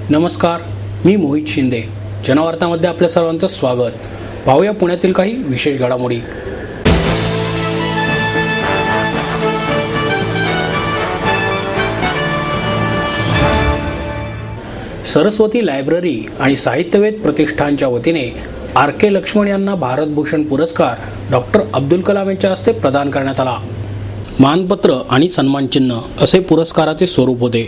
नमस्कार, मी मोहित शिंदे. जनवार्तामध्ये आपल्या सर्वांचं स्वागत. पाहूया पुण्यातील काही विशेष घडामोडी. सरस्वती लायब्ररी आणि साहित्यवेद प्रतिष्ठानच्या वतीने RK लक्ष्मण यांना भारतभूषण पुरस्कार डॉक्टर अब्दुल कलाम यांच्या हस्ते प्रदान करण्यात आला. मानपत्र आणि सन्मानचिन्ह असे पुरस्काराचे स्वरूप होते.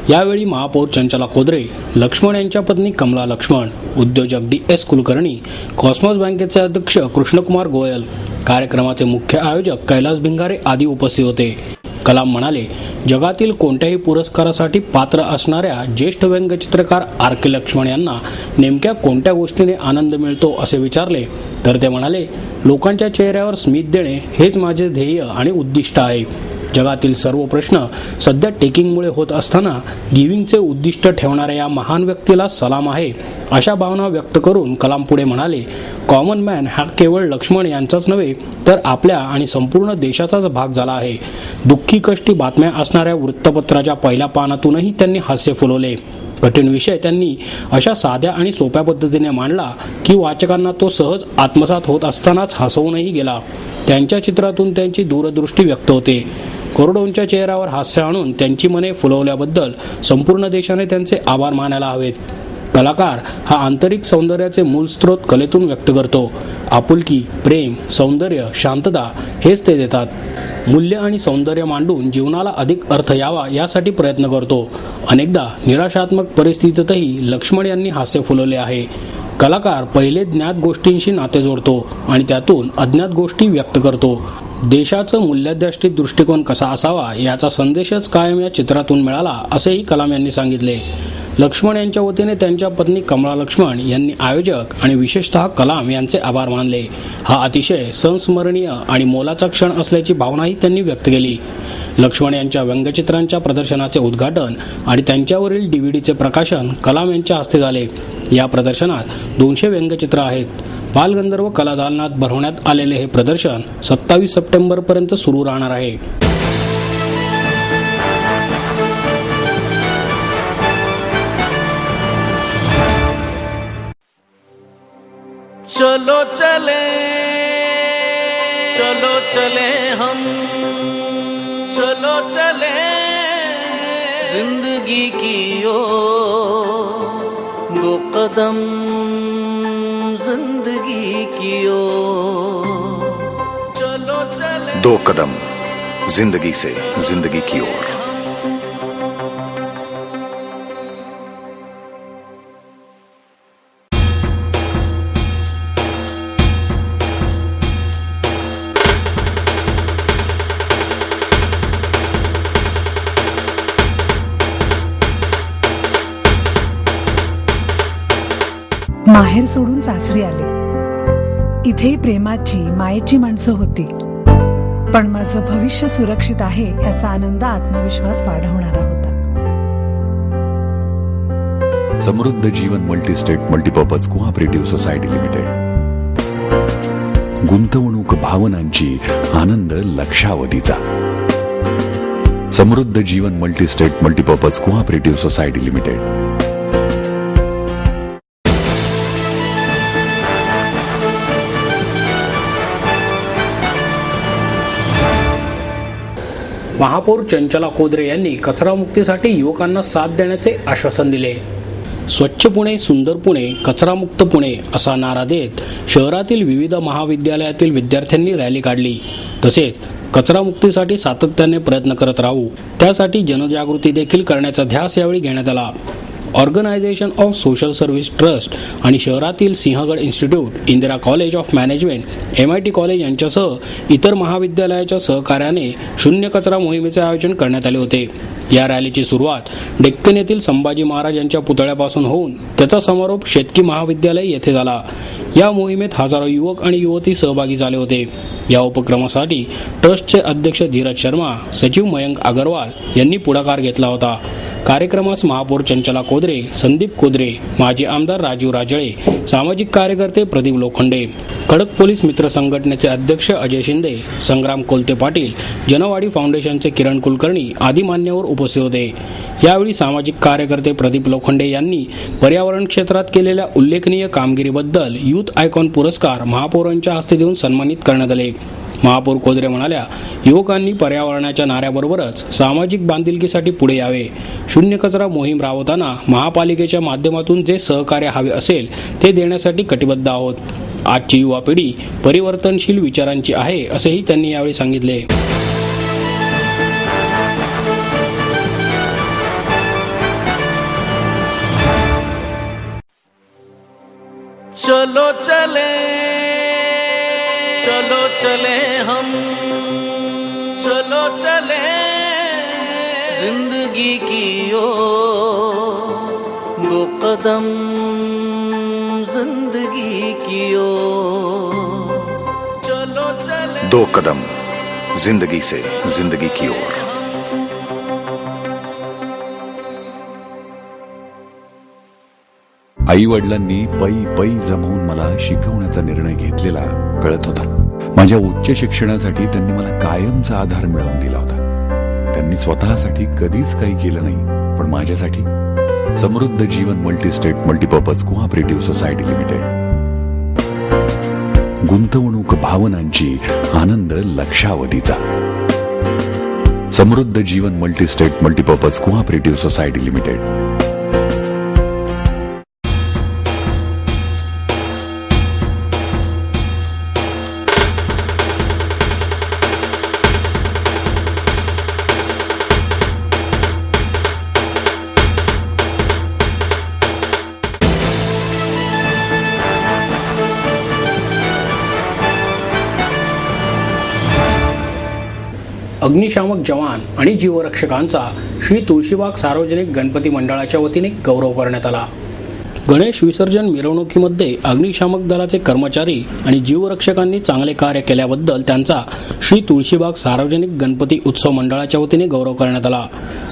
यावेळी महापौर चंचला कोदरे, लक्ष्मण यांच्या पत्नी कमला लक्ष्मण, उद्योजक DS कुलकर्णी, कॉस्मॉस बँकेचे अध्यक्ष कृष्णकुमार गोयल, कार्यक्रमाचे मुख्य आयोजक कैलास भिंगारे आदी उपस्थित होते. कलाम म्हणाले, जगातील कोणत्याही पुरस्कारासाठी पात्र असणाऱ्या ज्येष्ठ व्यंगचित्रकार RK लक्ष्मण यांना नेमक्या कोणत्या गोष्टीने आनंद मिळतो असे विचारले तर ते म्हणाले, लोकांच्या चेहऱ्यावर स्मित देणे हेच माझे ध्येय आणि उद्दिष्ट आहे. जगातील सर्व प्रश्न सध्या टेकिंगमुळे होत असताना गिव्हिंगचे उद्दिष्ट ठेवणाऱ्या या महान व्यक्तीला सलाम आहे, अशा भावना व्यक्त करून कलाम पुढे म्हणाले, कॉमन मॅन हा केवळ लक्ष्मण यांचाच नव्हे तर आपल्या आणि संपूर्ण देशाचाच भाग झाला आहे. दुःखी कष्टी बातम्या असणाऱ्या वृत्तपत्राच्या पहिल्या पानातूनही त्यांनी हास्य फुलवले. कठीण विषय त्यांनी अशा साध्या आणि सोप्या पद्धतीने मांडला की वाचकांना तो सहज आत्मसात होत असतानाच हसवूनही गेला. त्यांच्या चित्रातून त्यांची दूरदृष्टी व्यक्त होते. करोडोंच्या चेहऱ्यावर हास्य आणून त्यांची मने फुलवल्याबद्दल संपूर्ण देशाने त्यांचे आभार मानायला हवेत. कलाकार हा आंतरिक सौंदर्याचे मूळ स्रोत कलेतून व्यक्त करतो. आपुलकी, प्रेम, सौंदर्य, शांतता हेच ते देतात. मूल्य आणि सौंदर्य मांडून जीवनाला अधिक अर्थ यावा यासाठी प्रयत्न करतो. अनेकदा निराशात्मक परिस्थितीतही लक्ष्मण यांनी हास्य फुलवले आहे. कलाकार पहिले ज्ञात गोष्टींशी नाते जोडतो आणि त्यातून अज्ञात गोष्टी व्यक्त करतो. देशाचं मूल्याधिष्ठित दृष्टिकोन कसा असावा याचा संदेशच कायम या चित्रातून मिळाला असेही कलाम यांनी सांगितले. लक्ष्मण यांच्या वतीने त्यांच्या पत्नी कमला लक्ष्मण यांनी आयोजक आणि विशेषतः कलाम यांचे आभार मानले. हा अतिशय संस्मरणीय आणि मोलाचा क्षण असल्याची भावनाही त्यांनी व्यक्त केली. लक्ष्मण यांच्या व्यंगचित्रांच्या प्रदर्शनाचे उद्घाटन आणि त्यांच्यावरील DVDचे प्रकाशन कलाम यांच्या हस्ते झाले. या प्रदर्शनात 200 व्यंगचित्र आहेत. बालगंधर्व कला दालनात भरवण्यात आलेले हे प्रदर्शन 27 सप्टेंबरपर्यंत सुरू राहणार आहे. चलो चले हम, चलो चले जिंदगी की ओर, 2 कदम जिंदगी की ओर, चलो चले 2 कदम जिंदगी से जिंदगी की ओर. माहेर सोडून सासरी आले. इथेही प्रेमाची, मायेची माणसं होती. पण माझं भविष्य सुरक्षित आहे याचा आनंद, आत्मविश्वास वाढवणारा होता. Samruddha Jeevan multistate multipurpose cooperative society limited. गुंतवणूक भावनांची, आनंद लक्षावधीचा. Samruddha Jeevan multistate multipurpose cooperative society limited. महापौर चंचला कोदरे यांनी कचरा मुक्तीसाठी युवकांना साथ देण्याचे आश्वासन दिले. स्वच्छ पुणे, सुंदर पुणे, कचरामुक्त पुणे असा नारा देत शहरातील विविध महाविद्यालयातील विद्यार्थ्यांनी रॅली काढली. तसेच कचरामुक्तीसाठी सातत्याने प्रयत्न करत राहू, त्यासाठी जनजागृती देखील करण्याचा ध्यास यावेळी घेण्यात आला. Organisation of social service trust आणि शहरातील Sinhgad institute, Indira college of management, MIT college यांच्यासह इतर महाविद्यालयाच्या सहकार्याने शून्य कचरा मोहिमेचे आयोजन करण्यात आले होते. या रॅलीची सुरुवात डेक्कन येथील संभाजी महाराज यांच्या पुतळ्यापासून होऊन त्याचा समारोप शेतकी महाविद्यालय येथे झाला. या मोहिमेत हजारो युवक आणि युवती सहभागी झाले होते. या उपक्रमासाठी ट्रस्टचे अध्यक्ष धीरज शर्मा, सचिव मयंक अग्रवाल यांनी पुढाकार घेतला होता. कार्यक्रमास महापौर चंचला कोदरे, संदीप कोदरे, माजी आमदार राजीव राजळे, सामाजिक कार्यकर्ते प्रदीप लोखंडे, खडक पोलीस मित्र संघटनेचे अध्यक्ष अजय शिंदे, संग्राम कोलते पाटील, जनवाडी फाउंडेशनचे किरण कुलकर्णी आदी मान्यवर उपस्थित होते. यावेळी सामाजिक कार्यकर्ते प्रदीप लोखंडे यांनी पर्यावरण क्षेत्रात केलेल्या उल्लेखनीय कामगिरीबद्दल यूथ आयकॉन पुरस्कार महापौरांच्या हस्ते देऊन सन्मानित करण्यात आले. महापौर कोदरे म्हणाल्या, युवकांनी पर्यावरणाच्या नाऱ्याबरोबरच सामाजिक बांधिलकीसाठी पुढे यावे. शून्य कचरा मोहीम राबवताना महापालिकेच्या माध्यमातून जे सहकार्य हवे असेल ते देण्यासाठी कटिबद्ध आहोत. आजची युवा पिढी परिवर्तनशील विचारांची आहे असेही त्यांनी यावेळी सांगितले. चलो चले हम, चलो चले जिंदगी की ओर, दो कदम जिंदगी की ओर, चलो चले 2 कदम जिंदगी से जिंदगी की ओर. आई वडिलांनी पै पै जमवून मला शिकवण्याचा निर्णय घेतलेला कळत होता. माझ्या उच्च शिक्षणासाठी त्यांनी मला कायमचा आधार मिळवून दिला होता. त्यांनी स्वतःसाठी कधीच काही केलं नाही, पण माझ्यासाठी Samruddha Jeevan multistate multipurpose cooperative society limited. गुंतवणूक भावनांची, आनंद लक्षावधीचा. Samruddha Jeevan multistate multipurpose cooperative society limited. अग्निशामक जवान आणि जीवरक्षकांचा श्री तुळशीबाग सार्वजनिक गणपती मंडळाच्या वतीने गौरव करण्यात आला. गणेश विसर्जन मिरवणुकीमध्ये अग्निशामक दलाचे कर्मचारी आणि जीवरक्षकांनी चांगले कार्य केल्याबद्दल त्यांचा श्री तुळशीबाग सार्वजनिक गणपती उत्सव मंडळाच्या वतीने गौरव करण्यात आला.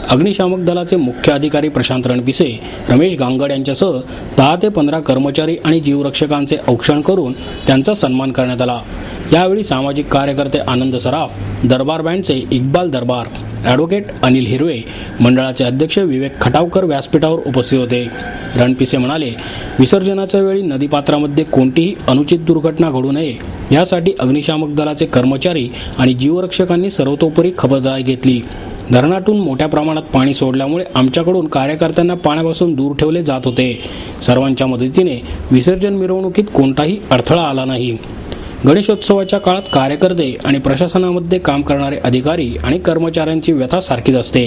अग्निशामक दलाचे मुख्य अधिकारी प्रशांत रणपिसे, रमेश गांगड यांच्यासह 10 ते 15 कर्मचारी आणि जीवरक्षकांचे औक्षण करून त्यांचा सन्मान करण्यात आला. यावेळी सामाजिक कार्यकर्ते आनंद सराफ, दरबार बँडचे इक्बाल दरबार, ॲडव्होकेट अनिल हिरवे, मंडळाचे अध्यक्ष विवेक खटावकर व्यासपीठावर उपस्थित होते. रणपिसे म्हणाले, विसर्जनाच्या वेळी नदीपात्रामध्ये कोणतीही अनुचित दुर्घटना घडू नये यासाठी अग्निशामक दलाचे कर्मचारी आणि जीवरक्षकांनी सर्वतोपरी खबरदारी घेतली. धरणातून मोठ्या प्रमाणात पाणी सोडल्यामुळे आमच्याकडून कार्यकर्त्यांना पाण्यापासून दूर ठेवले जात होते. सर्वांच्या मदतीने विसर्जन मिरवणुकीत कोणताही अडथळा आला नाही. गणेशोत्सवाच्या काळात कार्यकर्ते आणि प्रशासनामध्ये काम करणारे अधिकारी आणि कर्मचाऱ्यांची व्यथा सारखीच असते,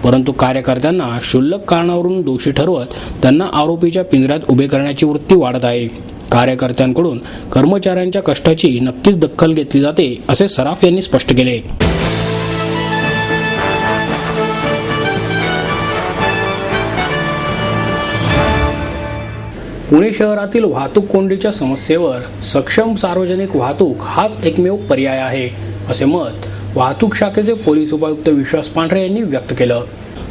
परंतु कार्यकर्त्यांना क्षुल्लक कारणावरून दोषी ठरवत त्यांना आरोपीच्या पिंजऱ्यात उभे करण्याची वृत्ती वाढत आहे. कार्यकर्त्यांकडून कर्मचाऱ्यांच्या कष्टाची नक्कीच दखल घेतली जाते, असे सराफ यांनी स्पष्ट केले. पुणे शहरातील वाहतूक कोंडीच्या समस्येवर सक्षम सार्वजनिक वाहतूक हाच एकमेव पर्याय आहे, असे मत वाहतूक शाखेचे पोलीस उपायुक्त विश्वास पांढरे यांनी व्यक्त केलं.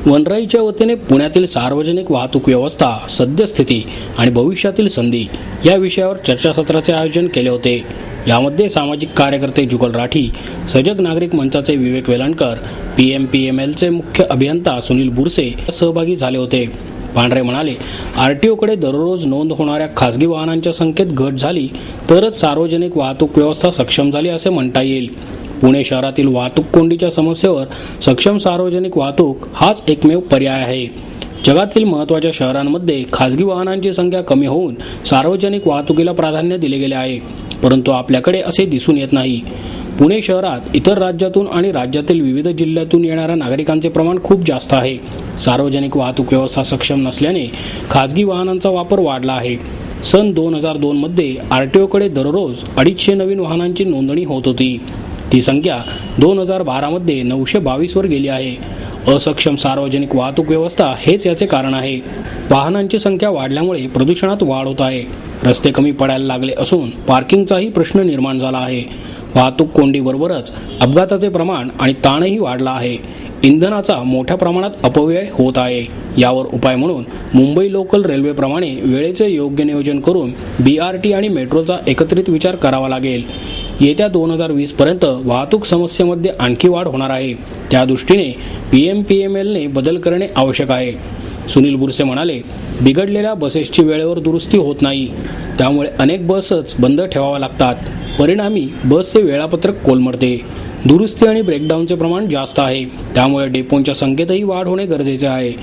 वनराईच्या वतीने पुण्यातील सार्वजनिक वाहतूक व्यवस्था, सद्यस्थिती आणि भविष्यातील संधी या विषयावर चर्चासत्राचे आयोजन केले होते. यामध्ये सामाजिक कार्यकर्ते जुगल राठी, सजग नागरिक मंचाचे विवेक वेलणकर, PMPMLचे मुख्य अभियंता सुनील बुरसे सहभागी झाले होते. पांढरे म्हणाले, RTOकडे दररोज नोंद होणाऱ्या खासगी वाहनांच्या संख्येत घट झाली तरच सार्वजनिक वाहतूक व्यवस्था सक्षम झाली असे म्हणता येईल. पुणे शहरातील वाहतूक कोंडीच्या समस्येवर सक्षम सार्वजनिक वाहतूक हाच एकमेव पर्याय आहे. जगातील महत्त्वाच्या शहरांमध्ये खासगी वाहनांची संख्या कमी होऊन सार्वजनिक वाहतुकीला प्राधान्य दिले गेले आहे, परंतु आपल्याकडे असे दिसून येत नाही. पुणे शहरात इतर राज्यातून आणि राज्यातील विविध जिल्ह्यातून येणाऱ्या नागरिकांचे प्रमाण खूप जास्त आहे. सार्वजनिक वाहतूक व्यवस्था सक्षम नसल्याने खासगी वाहनांचा वापर वाढला आहे. सन 2002 मध्ये RTOकडे दररोज 250 नवीन वाहनांची नोंदणी होत होती. ती संख्या 2012 मध्ये 922 वर गेली आहे. असक्षम सार्वजनिक वाहतूक व्यवस्था हेच याचे कारण आहे. वाहनांची संख्या वाढल्यामुळे प्रदूषणात वाढ होत आहे. रस्ते कमी पडायला लागले असून पार्किंगचाही प्रश्न निर्माण झाला आहे. वाहतूक कोंडीबरोबरच अपघाताचे प्रमाण आणि ताणही वाढला आहे. इंधनाचा मोठ्या प्रमाणात अपव्यय होत आहे. यावर उपाय म्हणून मुंबई लोकल रेल्वेप्रमाणे वेळेचे योग्य नियोजन करून BRT आणि मेट्रोचा एकत्रित विचार करावा लागेल. येत्या 2020 पर्यंत वाहतूक समस्येमध्ये आणखी वाढ होणार आहे. त्या दृष्टीने PMPMLने बदल करणे आवश्यक आहे. सुनील बुरसे म्हणाले, बिघडलेल्या बसेसची वेळेवर दुरुस्ती होत नाही, त्यामुळे अनेक बसच बंद ठेवाव्या लागतात. परिणामी बसचे वेळापत्रक कोलमडते. दुरुस्ती आणि ब्रेकडाऊनचे प्रमाण जास्त आहे, त्यामुळे डेपोंच्या संख्येतही वाढ होणे गरजेचे आहे.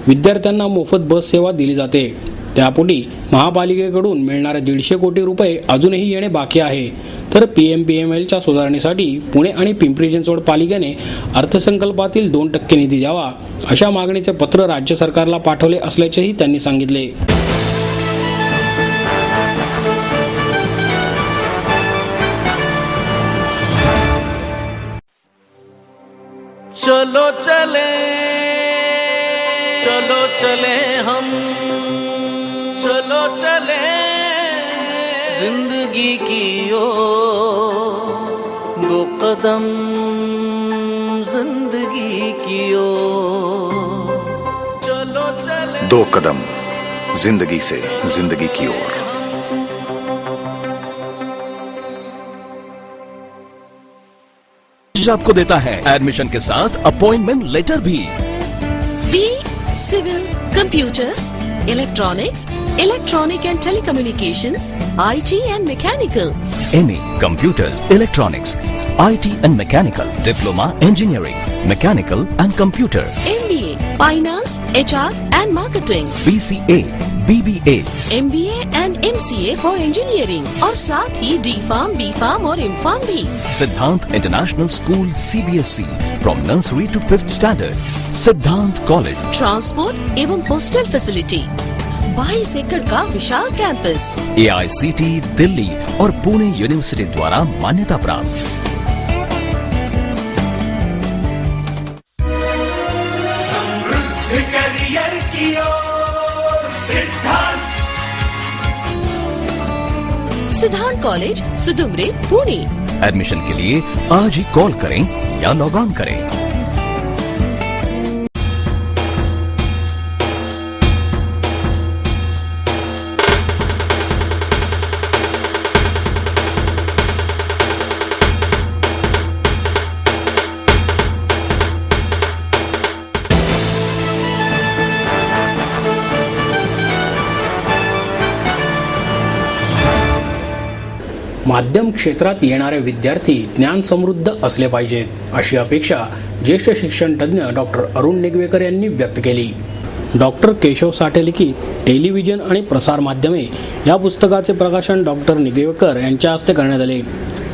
विद्यार्थ्यांना मोफत बस सेवा दिली जाते, त्यापोटी महापालिकेकडून मिळणारे 150 कोटी रुपये अजूनही येणे बाकी आहे. तर PMPMLच्या सुधारणेसाठी पुणे आणि पिंपरी चिंचवड पालिकेने अर्थसंकल्पातील 2% निधी द्यावा, अशा मागणीचे पत्र राज्य सरकारला पाठवले असल्याचेही त्यांनी सांगितले. चलो चले हम चलो चले जिंदगी की ओर 2 कदम जिंदगी की ओर चलो चले 2 कदम जिंदगी से जिंदगी की ओर. आपको देता है एडमिशन के साथ अपॉइंटमेंट लेटर भी. B civil, computers, electronics, electronic and telecommunications, IT and mechanical. MA Computers, Electronics, IT and Mechanical, Diploma Engineering, Mechanical and Computer, MBA finance, HR end marketing. BCA, BBA, MBA end MCA for engineering और साथ ही D.Pharm, B.Pharm और M.Pharm भी. सिद्धांत international school CBSE from nursery to 5th standard, सिद्धांत college. Transport एवं hostel facility. 22 एकड़ का विशाल campus. AICT Delhi और पुणे यूनिवर्सिटी द्वारा मान्यता प्राप्त. सिद्धांत कॉलेज, सुदुमरे, पुणे. एडमिशन के लिए आज ही कॉल करें या लॉग ऑन करें. माध्यम क्षेत्रात येणारे विद्यार्थी ज्ञान समृद्ध असले पाहिजेत, अशी अपेक्षा ज्येष्ठ शिक्षण तज्ज्ञ डॉक्टर अरुण निगवेकर यांनी व्यक्त केली. डॉक्टर केशव साठे लिखित टेलिव्हिजन आणि प्रसार माध्यमे या पुस्तकाचे प्रकाशन डॉक्टर निगवेकर यांच्या हस्ते करण्यात आले.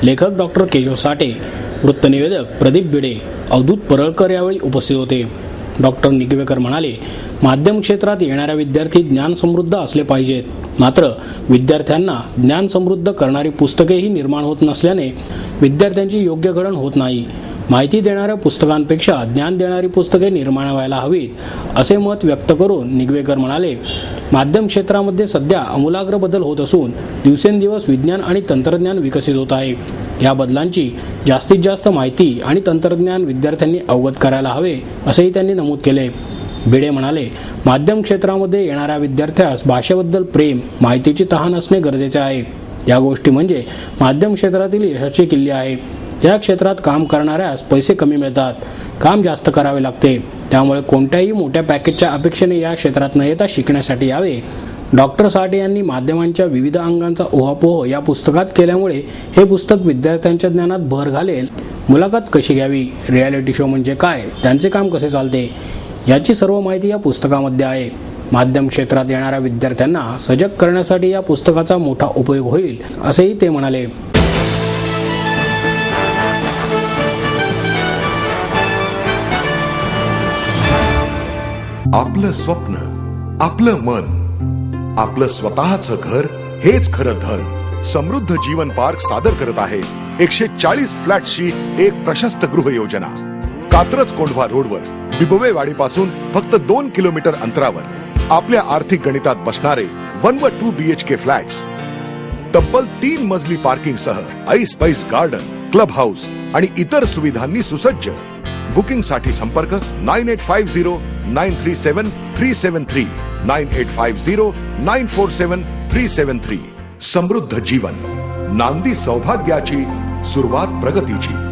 लेखक डॉक्टर केशव साठे, वृत्तनिवेदक प्रदीप भिडे, अवधूत परळकर यावेळी उपस्थित होते. डॉक्टर निगवेकर म्हणाले, माध्यम क्षेत्रात येणाऱ्या विद्यार्थी ज्ञान समृद्ध असले पाहिजेत, मात्र विद्यार्थ्यांना ज्ञान समृद्ध करणारी पुस्तकेही निर्माण होत नसल्याने विद्यार्थ्यांची योग्य घडण होत नाही. माहिती देणाऱ्या पुस्तकांपेक्षा ज्ञान देणारी पुस्तके निर्माण व्हायला हवीत, असे मत व्यक्त करून निगवेकर म्हणाले, माध्यम क्षेत्रामध्ये सध्या आमूलाग्र बदल होत असून दिवसेंदिवस विज्ञान आणि तंत्रज्ञान विकसित होत आहे. या बदलांची जास्तीत जास्त माहिती आणि तंत्रज्ञान विद्यार्थ्यांनी अवगत करायला हवे, असेही त्यांनी नमूद केले. भिडे म्हणाले, माध्यम क्षेत्रामध्ये येणाऱ्या विद्यार्थ्यास भाषेबद्दल प्रेम, माहितीची तहान असणे गरजेचे आहे. या गोष्टी म्हणजे माध्यम क्षेत्रातील यशाची किल्ली आहे. या क्षेत्रात काम करणाऱ्यास पैसे कमी मिळतात, काम जास्त करावे लागते. त्यामुळे कोणत्याही मोठ्या पॅकेजच्या अपेक्षेने या क्षेत्रात न येता शिकण्यासाठी यावे. डॉक्टर साठे यांनी माध्यमांच्या विविध अंगांचा उहापोह या पुस्तकात केल्यामुळे हे पुस्तक विद्यार्थ्यांच्या ज्ञानात भर घालेल. मुलाखत कशी घ्यावी, रियालिटी शो म्हणजे काय, त्यांचे काम कसे चालते, याची सर्व माहिती या पुस्तकामध्ये आहे. माध्यम क्षेत्रात येणाऱ्या विद्यार्थ्यांना सजग करण्यासाठी या पुस्तकाचा मोठा उपयोग होईल, असेही ते म्हणाले. आपलं स्वप्न, आपलं मन, आपलं स्वतःचं घर हेच खरं धन. समृद्ध जीवन पार्क सादर करत आहे 140 फ्लॅट्सची एक प्रशस्त गृह योजना. कात्रज कोंढवा रोडवर बिबवेवाडीपासून फक्त 2 किलोमीटर अंतरावर आपल्या आर्थिक गणितात बसणारे 1 व 2 BHK फ्लॅट्स. तब्बल 3 मजली पार्किंग सह ऐस पैस गार्डन, क्लब हाऊस आणि इतर सुविधांनी सुसज्ज. बुकिंग साठी संपर्क 9850937373 9850947373. समृद्ध जीवन, नांदी सौभाग्याची, सुरुवात प्रगतीची.